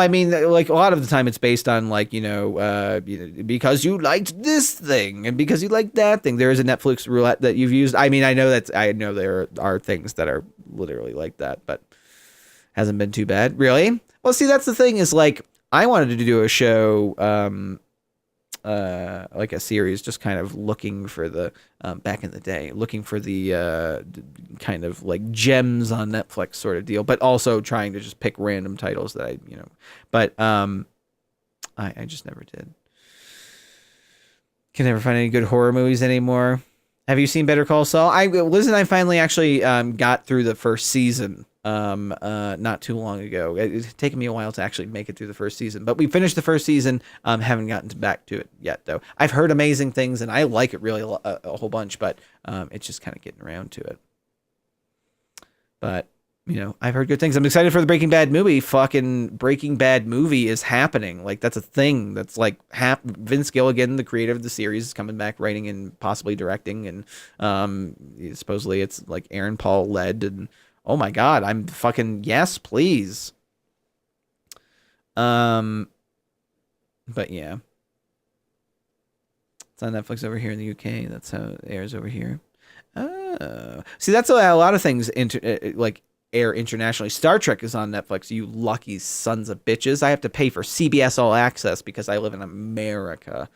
I mean, like a lot of the time it's based on like, because you liked this thing and because you liked that thing. There is a Netflix roulette that you've used. I mean, I know there are things that are literally like that, but hasn't been too bad. Really? Well, see, that's the thing is like, I wanted to do a show, like a series, just kind of looking for the back in the day, looking for the kind of like gems on Netflix sort of deal, but also trying to just pick random titles that but I just never did. Can never find any good horror movies anymore. Have you seen Better Call Saul? Liz and I finally actually got through the first season not too long ago. It's taken me a while to actually make it through the first season, but we finished the first season. Haven't gotten back to it yet, though. I've heard amazing things, and I like it really a whole bunch, but it's just kind of getting around to it. But, I've heard good things. I'm excited for the Breaking Bad movie. Fucking Breaking Bad movie is happening. Like, that's a thing. That's like Vince Gilligan, the creator of the series, is coming back writing and possibly directing, and supposedly it's like Aaron Paul led, and oh my God, I'm fucking yes, please. But yeah, it's on Netflix over here in the UK. That's how it airs over here. Oh, see, that's a lot of things like air internationally. Star Trek is on Netflix. You lucky sons of bitches! I have to pay for CBS All Access because I live in America.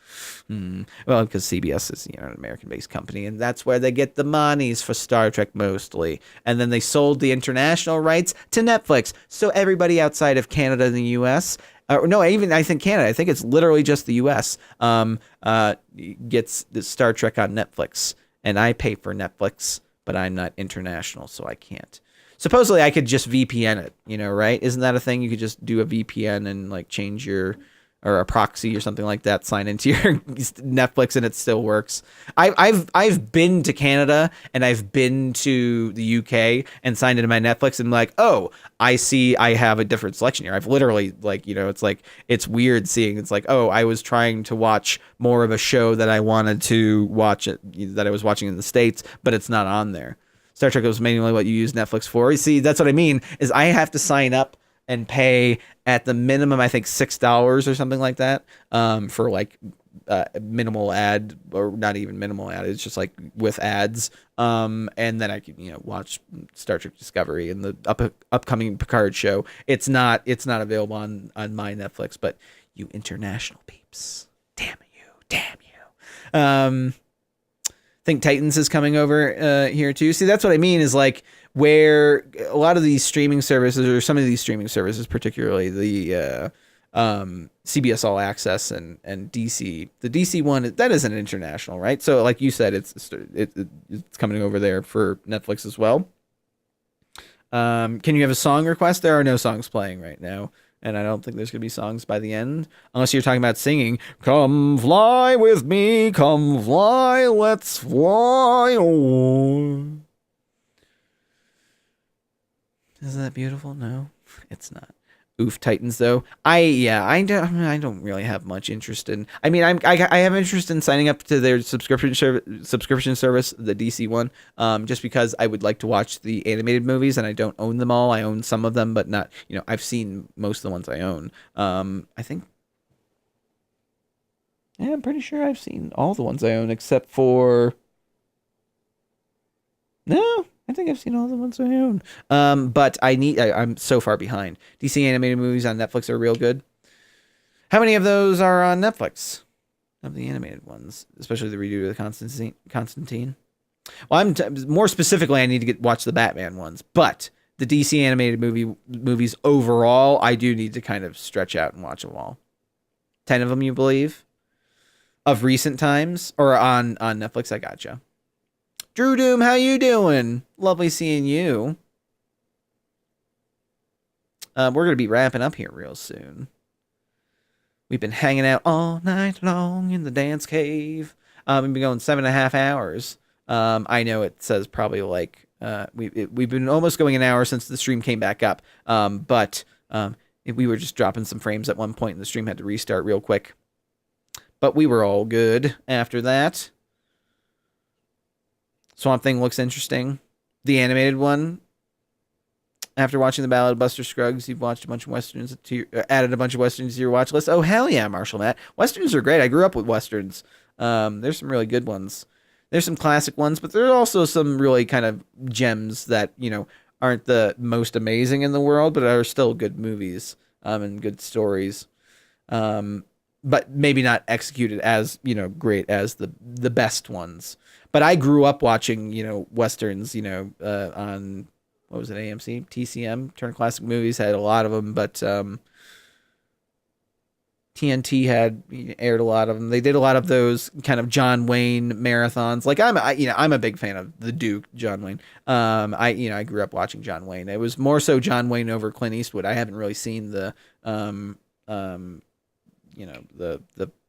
Well, because CBS is an American-based company, and that's where they get the monies for Star Trek mostly. And then they sold the international rights to Netflix, so everybody outside of Canada and the U.S. No, I think Canada. I think it's literally just the U.S. Gets the Star Trek on Netflix, and I pay for Netflix, but I'm not international, so I can't. Supposedly, I could just VPN it, right? Isn't that a thing? You could just do a VPN and like change or a proxy or something like that, sign into your Netflix, and it still works. I've been to Canada and I've been to the UK and signed into my Netflix, and like, oh, I see I have a different selection here. I've literally it's weird seeing. It's like, oh, I was trying to watch more of a show that I wanted to watch that I was watching in the States, but it's not on there. Star Trek was mainly what you use Netflix for. You see, that's what I mean, is I have to sign up and pay at the minimum, I think $6 or something like that, for like minimal ad, or not even minimal ad. It's just like with ads. And then I can, watch Star Trek Discovery and the upcoming Picard show. It's not available on my Netflix, but you international peeps, damn you. Think Titans is coming over here too. See, that's what I mean, is like where a lot of these streaming services, or some of these streaming services, particularly the CBS All Access and DC, the DC one, that isn't international, right? So like you said, it's coming over there for Netflix as well. Can you have a song request? There are no songs playing right now. And I don't think there's going to be songs by the end. Unless you're talking about singing. Come fly with me, come fly, let's fly on. Isn't that beautiful? No, it's not. Oof, Titans though. I don't really have much interest in. I mean, I have interest in signing up to their subscription service, the DC one, just because I would like to watch the animated movies, and I don't own them all. I own some of them, but not. I've seen most of the ones I own. I think. Yeah, I'm pretty sure I've seen all the ones I own except for. No. I think I've seen all the ones I own. But I'm so far behind. DC animated movies on Netflix are real good. How many of those are on Netflix? Of the animated ones, especially the redo of the Constantine. Well, more specifically, I need to watch the Batman ones. But the DC animated movies overall, I do need to kind of stretch out and watch them all. 10 of them, you believe? Of recent times? Or on Netflix, I gotcha. Drew Doom, how you doing? Lovely seeing you. We're going to be wrapping up here real soon. We've been hanging out all night long in the dance cave. We've been going 7.5 hours. I know it says probably like we've been almost going an hour since the stream came back up. But we were just dropping some frames at one point, and the stream had to restart real quick. but we were all good after that. Swamp Thing looks interesting. The animated one. After watching the Ballad of Buster Scruggs, you've watched a bunch of westerns added a bunch of westerns to your watch list. Oh hell yeah, Marshall Matt. Westerns are great. I grew up with westerns. There's some really good ones. There's some classic ones, but there's also some really kind of gems that, aren't the most amazing in the world, but are still good movies, and good stories. But maybe not executed as, great as the best ones. But I grew up watching, westerns, on, what was it, AMC, TCM, Turner Classic Movies had a lot of them, but TNT had aired a lot of them. They did a lot of those kind of John Wayne marathons. Like I'm a big fan of the Duke, John Wayne. I grew up watching John Wayne. It was more so John Wayne over Clint Eastwood. I haven't really seen the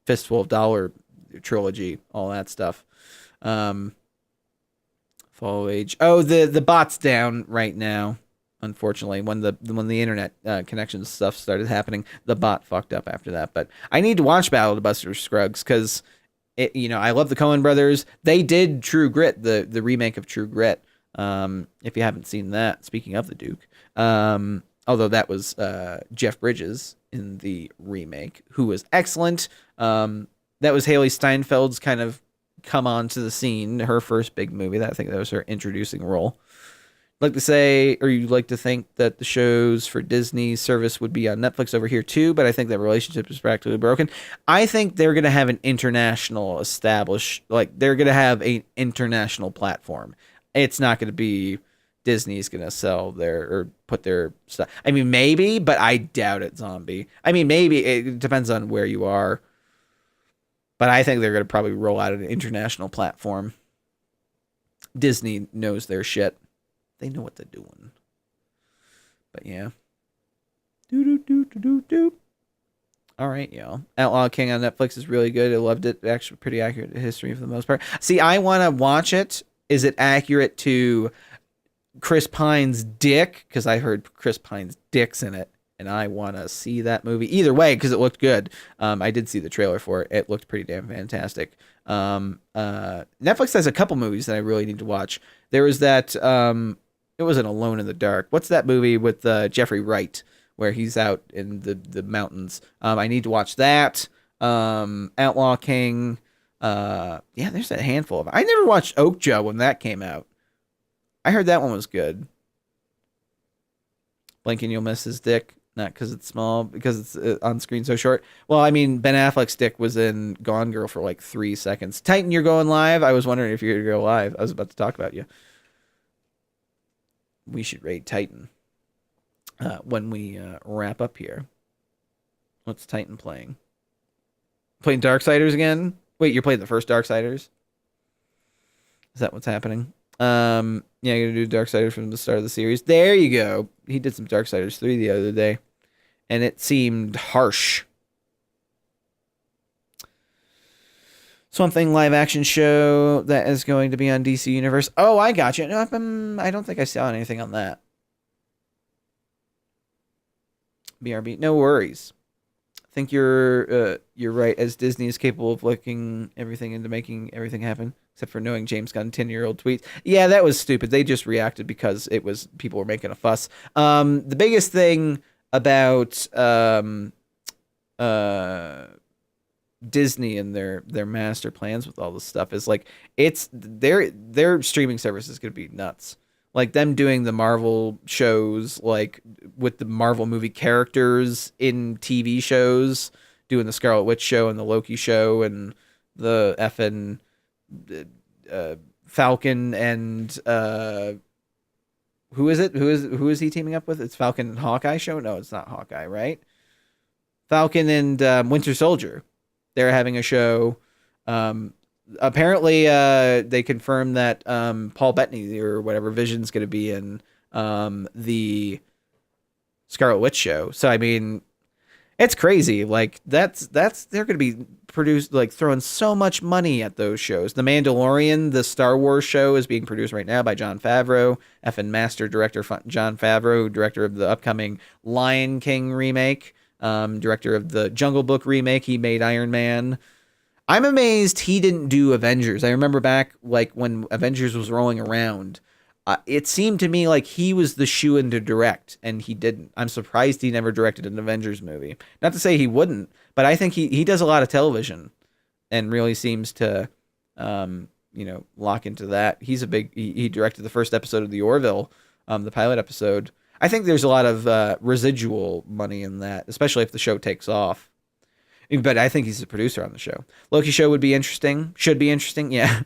Fistful of Dollar trilogy, all that stuff. Fall of Age. Oh, the bot's down right now. Unfortunately, when the internet connection stuff started happening, the bot fucked up after that. But I need to watch Battle of Buster Scruggs because I love the Coen brothers. They did True Grit, the remake of True Grit. If you haven't seen that, speaking of the Duke, although that was Jeff Bridges in the remake, who was excellent. That was Haley Steinfeld's kind of come onto the scene, her first big movie. I think that was her introducing role. Like to say, or you like to think that the shows for Disney's service would be on Netflix over here too, but I think that relationship is practically broken. I think they're going to have an international they're going to have an international platform. It's not going to be Disney's going to sell or put their stuff. I mean, maybe, but I doubt it, Zombie. I mean, maybe it depends on where you are, but I think they're going to probably roll out an international platform. Disney knows their shit. They know what they're doing. But yeah. All right, y'all. Outlaw King on Netflix is really good. I loved it. Actually, pretty accurate history for the most part. See, I want to watch it. Is it accurate to Chris Pine's dick? Because I heard Chris Pine's dick's in it. And I want to see that movie. Either way, because it looked good. I did see the trailer for it. It looked pretty damn fantastic. Netflix has a couple movies that I really need to watch. There was that... it wasn't Alone in the Dark. What's that movie with Jeffrey Wright where he's out in the mountains? I need to watch that. Outlaw King. Yeah, there's a handful of them. I never watched Oakja when that came out. I heard that one was good. Blink and you'll miss his dick. Not because it's small, because it's on screen so short. Well, I mean, Ben Affleck's dick was in Gone Girl for like 3 seconds. Titan, you're going live? I was wondering if you're going to go live. I was about to talk about you. We should raid Titan when we wrap up here. What's Titan playing? Playing Darksiders again? Wait, you're playing the first Darksiders? Is that what's happening? Yeah, you're going to do Darksiders from the start of the series. There you go. He did some Darksiders 3 the other day, and it seemed harsh. Something live action show that is going to be on DC Universe. Oh, I got you. No, I don't think I saw anything on that. BRB, no worries. I think you're right. As Disney is capable of looking everything into making everything happen, except for knowing James Gunn 10-year-old tweets. Yeah, that was stupid. They just reacted because people were making a fuss. The biggest thing about Disney and their master plans with all this stuff is like their streaming service is going to be nuts. Like them doing the Marvel shows, like with the Marvel movie characters in TV shows, doing the Scarlet Witch show and the Loki show and the effing Falcon and who is it? Who is he teaming up with? It's Falcon and Hawkeye show? No, it's not Hawkeye, right? Falcon and Winter Soldier. They're having a show. Apparently, they confirmed that Paul Bettany or whatever Vision's going to be in the Scarlet Witch show. So I mean, it's crazy. Like that's they're going to be produced like throwing so much money at those shows. The Mandalorian, the Star Wars show, is being produced right now by Jon Favreau, effing master director Jon Favreau, director of the upcoming Lion King remake. Director of the Jungle Book remake. He made Iron Man. I'm amazed he didn't do Avengers. I remember back like when Avengers was rolling around. It seemed to me like he was the shoe-in to direct, and he didn't. I'm surprised he never directed an Avengers movie. Not to say he wouldn't, but I think he does a lot of television, and really seems to, lock into that. He's a big. He directed the first episode of the Orville, the pilot episode. I think there's a lot of residual money in that, especially if the show takes off. But I think he's a producer on the show. Loki show would be interesting. Should be interesting. Yeah.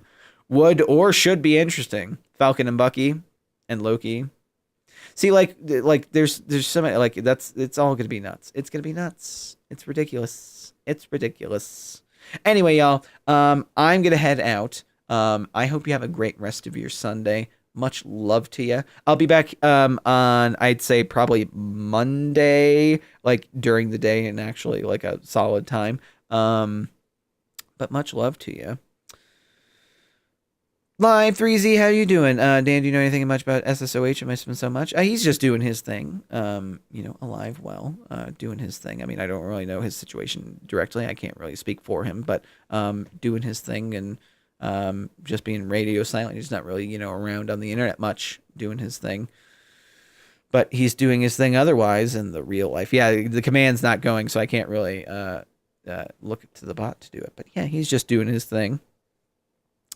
Would or should be interesting. Falcon and Bucky and Loki. See, like there's so many, like it's all gonna be nuts. It's gonna be nuts. It's ridiculous. It's ridiculous. Anyway, y'all, I'm gonna head out. I hope you have a great rest of your Sunday. Much love to you. I'll be back on, I'd say probably Monday, like during the day and actually like a solid time. But much love to you. Live 3Z, how you doing? Dan, do you know anything much about SSOH? Am I spending so much? He's just doing his thing. Alive well, doing his thing. I mean, I don't really know his situation directly. I can't really speak for him, but doing his thing and just being radio silent. He's not really, around on the internet much, doing his thing. But he's doing his thing otherwise in the real life. Yeah, the command's not going, so I can't really look to the bot to do it. But yeah, he's just doing his thing.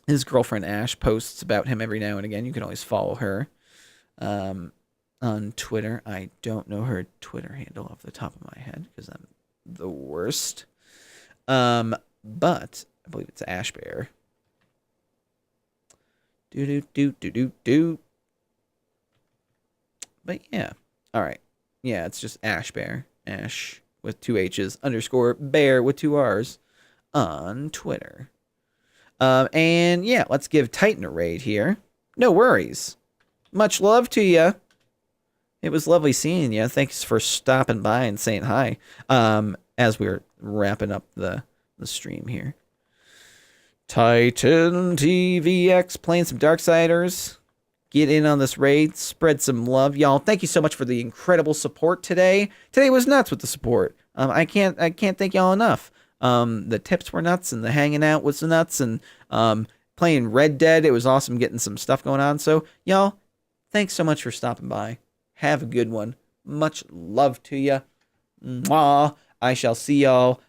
His girlfriend Ash posts about him every now and again. You can always follow her on Twitter. I don't know her Twitter handle off the top of my head because I'm the worst. But I believe it's Ash Bear. Do. But yeah. All right. Yeah, it's just Ash Bear. Ash with 2 H's _ bear with 2 R's on Twitter. And yeah, let's give Titan a raid here. No worries. Much love to you. It was lovely seeing you. Thanks for stopping by and saying hi. As we're wrapping up the stream here. Titan TVX playing some Darksiders. Get in on this raid. Spread some love, y'all. Thank you so much for the incredible support today. Today was nuts with the support. I can't thank y'all enough. The tips were nuts, and the hanging out was nuts, and playing Red Dead. It was awesome getting some stuff going on. So, y'all, thanks so much for stopping by. Have a good one. Much love to you. Mwah. I shall see y'all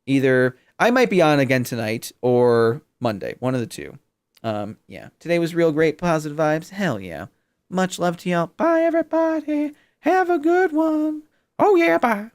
either. I might be on again tonight or Monday. One of the two. Yeah. Today was real great. Positive vibes. Hell yeah. Much love to y'all. Bye, everybody. Have a good one. Oh, yeah. Bye.